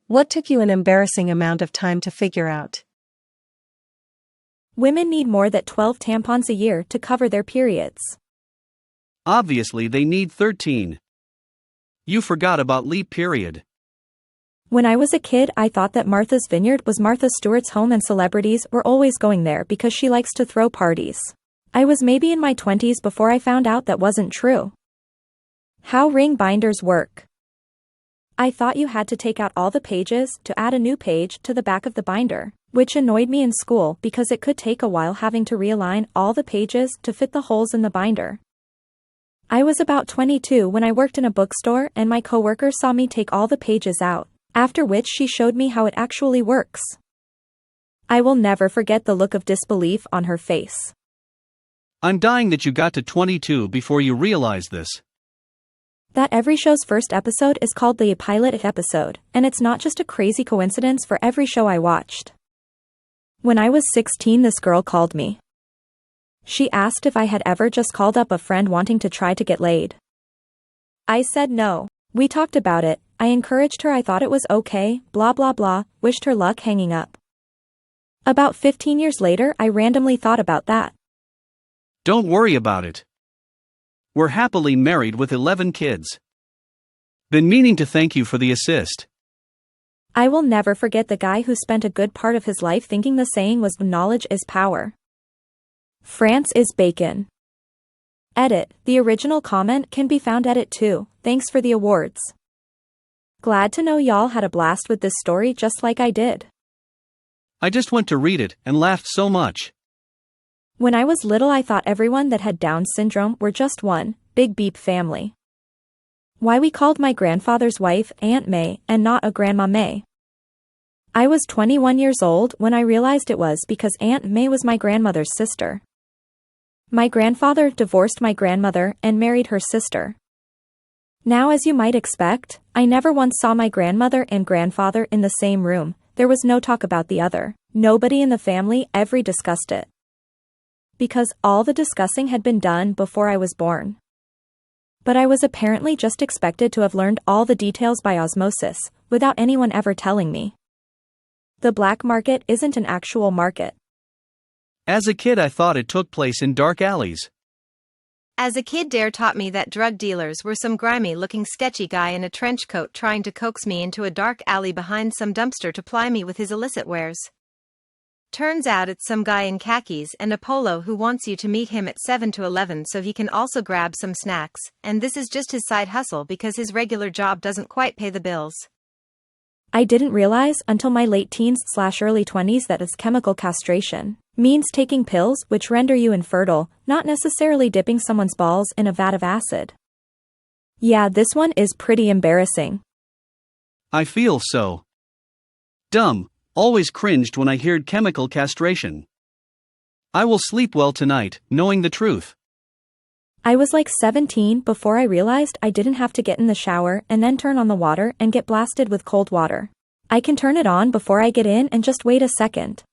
What took you an embarrassing amount of time to figure out? Women need more than 12 tampons a year to cover their periods. Obviously they need 13. You forgot about leap period. When I was a kid, I thought that Martha's Vineyard was Martha Stewart's home and celebrities were always going there because she likes to throw parties. I was maybe in my 20s before I found out that wasn't true. How ring binders work. I thought you had to take out all the pages to add a new page to the back of the binder, which annoyed me in school because it could take a while having to realign all the pages to fit the holes in the binder. I was about 22 when I worked in a bookstore and my coworker saw me take all the pages out, after which she showed me how it actually works. I will never forget the look of disbelief on her face. I'm dying that you got to 22 before you realized this. That every show's first episode is called the pilot episode, and it's not just a crazy coincidence for every show I watched. When I was 16, this girl called me. She asked if I had ever just called up a friend wanting to try to get laid. I said no. We talked about it, I encouraged her, I thought it was okay, blah blah blah, wished her luck, hanging up. About 15 years later, I randomly thought about that. Don't worry about it. We're happily married with 11 kids. Been meaning to thank you for the assist. I will never forget the guy who spent a good part of his life thinking the saying was knowledge is power. France is bacon. Edit. The original comment can be found edit too. Thanks for the awards. Glad to know y'all had a blast with this story just like I did. I just went to read it and laughed so much. When I was little, I thought everyone that had Down syndrome were just one big beep family. Why we called my grandfather's wife Aunt May and not a Grandma May. I was 21 years old when I realized it was because Aunt May was my grandmother's sister. My grandfather divorced my grandmother and married her sister. Now, as you might expect, I never once saw my grandmother and grandfather in the same room. There was no talk about the other. Nobody in the family ever discussed it. Because all the discussing had been done before I was born. But I was apparently just expected to have learned all the details by osmosis, without anyone ever telling me. The black market isn't an actual market. As a kid, I thought it took place in dark alleys. As a kid, Dare taught me that drug dealers were some grimy-looking sketchy guy in a trench coat trying to coax me into a dark alley behind some dumpster to ply me with his illicit wares. Turns out it's some guy in khakis and a polo who wants you to meet him at 7 to 11 so he can also grab some snacks, and this is just his side hustle because his regular job doesn't quite pay the bills. I didn't realize until my late teens/early 20s that it's chemical castration. Means taking pills which render you infertile, not necessarily dipping someone's balls in a vat of acid. Yeah, this one is pretty embarrassing. I feel so dumb. Always cringed when I heard chemical castration. I will sleep well tonight, knowing the truth. I was like 17 before I realized I didn't have to get in the shower and then turn on the water and get blasted with cold water. I can turn it on before I get in and just wait a second.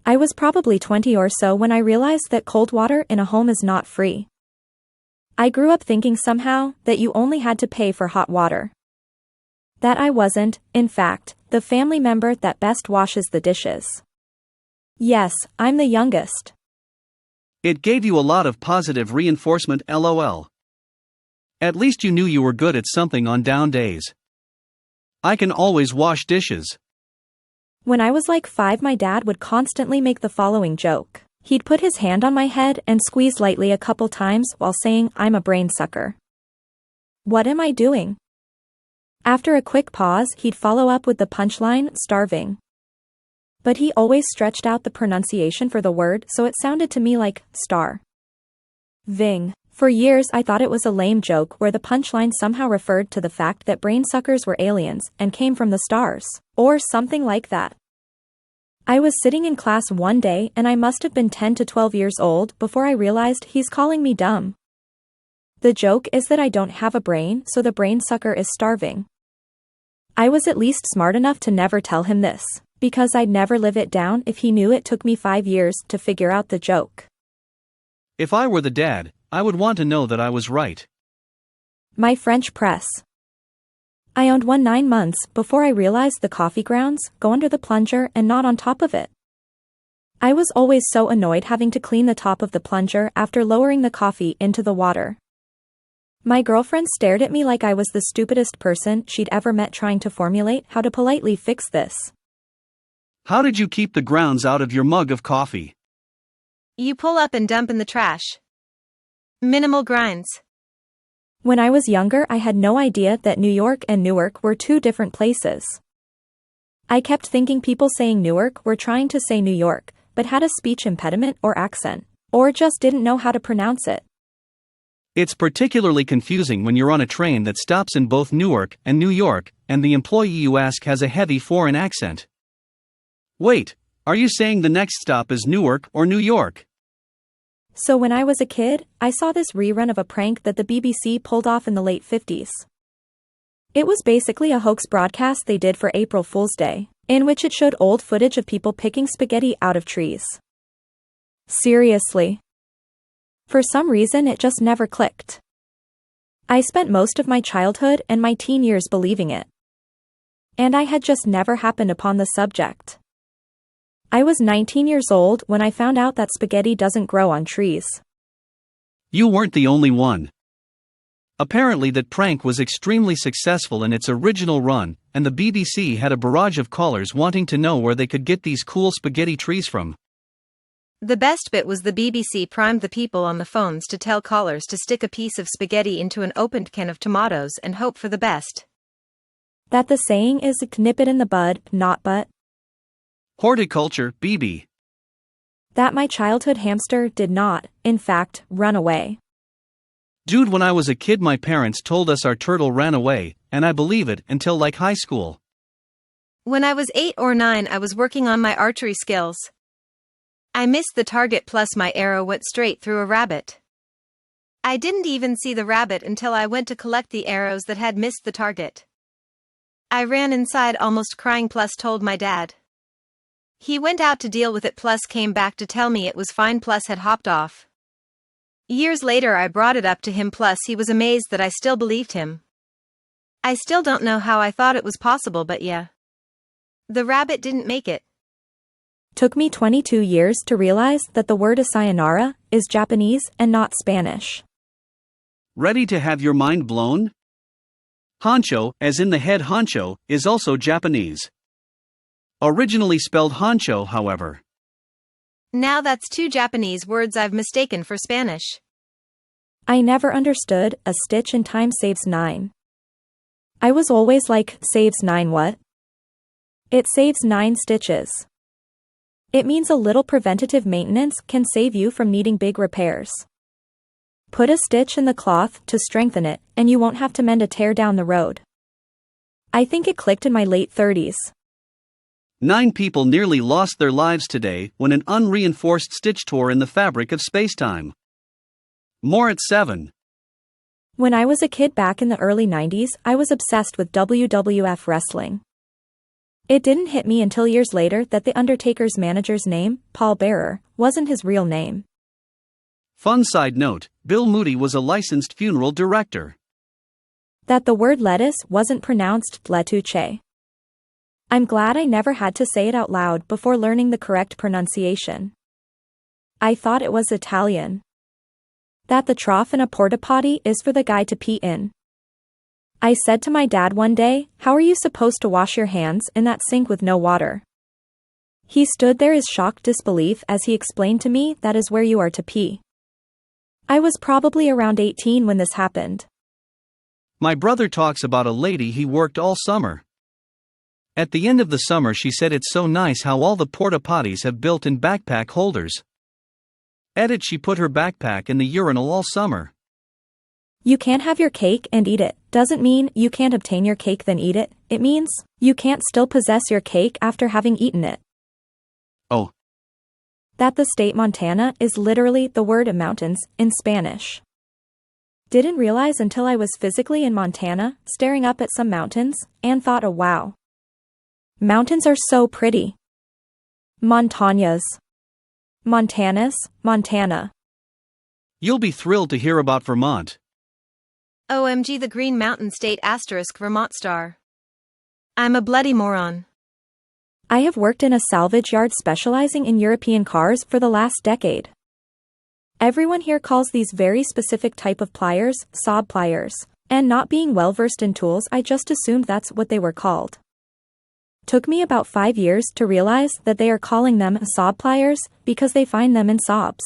I was probably 20 or so when I realized that cold water in a home is not free. I grew up thinking somehow that you only had to pay for hot water. That I wasn't, in fact, the family member that best washes the dishes. Yes, I'm the youngest. It gave you a lot of positive reinforcement, lol. At least you knew you were good at something on down days. I can always wash dishes. When I was like 5, my dad would constantly make the following joke. He'd put his hand on my head and squeeze lightly a couple times while saying, "I'm a brain sucker." What am I doing? After a quick pause, he'd follow up with the punchline, "Starving." But he always stretched out the pronunciation for the word, so it sounded to me like star. Ving. For years I thought it was a lame joke where the punchline somehow referred to the fact that brain suckers were aliens and came from the stars, or something like that. I was sitting in class one day and I must have been 10 to 12 years old before I realized he's calling me dumb. The joke is that I don't have a brain, so the brain sucker is starving. I was at least smart enough to never tell him this, because I'd never live it down if he knew it took me 5 years to figure out the joke. If I were the dad, I would want to know that I was right. My French press. I owned one 9 months before I realized the coffee grounds go under the plunger and not on top of it. I was always so annoyed having to clean the top of the plunger after lowering the coffee into the water. My girlfriend stared at me like I was the stupidest person she'd ever met trying to formulate how to politely fix this. How did you keep the grounds out of your mug of coffee? You pull up and dump in the trash. Minimal grinds. When I was younger, I had no idea that New York and Newark were two different places. I kept thinking people saying Newark were trying to say New York, but had a speech impediment or accent, or just didn't know how to pronounce it. It's particularly confusing when you're on a train that stops in both Newark and New York, and the employee you ask has a heavy foreign accent. Wait, are you saying the next stop is Newark or New York? So when I was a kid, I saw this rerun of a prank that the BBC pulled off in the late 50s. It was basically a hoax broadcast they did for April Fool's Day, in which it showed old footage of people picking spaghetti out of trees. Seriously. For some reason it just never clicked. I spent most of my childhood and my teen years believing it. And I had just never happened upon the subject. I was 19 years old when I found out that spaghetti doesn't grow on trees. You weren't the only one. Apparently that prank was extremely successful in its original run, and the BBC had a barrage of callers wanting to know where they could get these cool spaghetti trees from. The best bit was the BBC primed the people on the phones to tell callers to stick a piece of spaghetti into an opened can of tomatoes and hope for the best. That the saying is nip it in the bud, not but. Horticulture, BB. That my childhood hamster did not, in fact, run away. Dude, when I was a kid my parents told us our turtle ran away, and I believe it until like high school. When I was 8 or 9 I was working on my archery skills. I missed the target plus my arrow went straight through a rabbit. I didn't even see the rabbit until I went to collect the arrows that had missed the target. I ran inside almost crying plus told my dad. He went out to deal with it plus came back to tell me it was fine plus had hopped off. Years later I brought it up to him plus he was amazed that I still believed him. I still don't know how I thought it was possible but yeah. The rabbit didn't make it. Took me 22 years to realize that the word sayonara is Japanese and not Spanish. Ready to have your mind blown? Honcho, as in the head honcho, is also Japanese. Originally spelled honcho, however. Now that's 2 Japanese words I've mistaken for Spanish. I never understood a stitch in time saves 9. I was always like, saves 9 what? It saves 9 stitches. It means a little preventative maintenance can save you from needing big repairs. Put a stitch in the cloth to strengthen it, and you won't have to mend a tear down the road. I think it clicked in my late 30s. 9 people nearly lost their lives today when an unreinforced stitch tore in the fabric of spacetime. More at 7. When I was a kid back in the early 90s, I was obsessed with WWF wrestling. It didn't hit me until years later that The Undertaker's manager's name, Paul Bearer, wasn't his real name. Fun side note, Bill Moody was a licensed funeral director. That the word lettuce wasn't pronounced lettuce. I'm glad I never had to say it out loud before learning the correct pronunciation. I thought it was Italian. That the trough in a porta potty is for the guy to pee in. I said to my dad one day, "How are you supposed to wash your hands in that sink with no water?" He stood there in shocked disbelief as he explained to me that is where you are to pee. I was probably around 18 when this happened. My brother talks about a lady he worked all summer. At the end of the summer she said it's so nice how all the porta potties have built-in backpack holders. Edit, she put her backpack in the urinal all summer. You can't have your cake and eat it doesn't mean you can't obtain your cake then eat it. It means you can't still possess your cake after having eaten it. Oh. That the state Montana is literally the word mountains in Spanish. Didn't realize until I was physically in Montana, staring up at some mountains, and thought, oh wow. Mountains are so pretty. Montañas. Montanas, Montana. You'll be thrilled to hear about Vermont. OMG the Green Mountain State * Vermont star. I'm a bloody moron. I have worked in a salvage yard specializing in European cars for the last decade. Everyone here calls these very specific type of pliers saw pliers, and not being well versed in tools, I just assumed that's what they were called. Took me about 5 years to realize that they are calling them saw pliers because they find them in Saabs.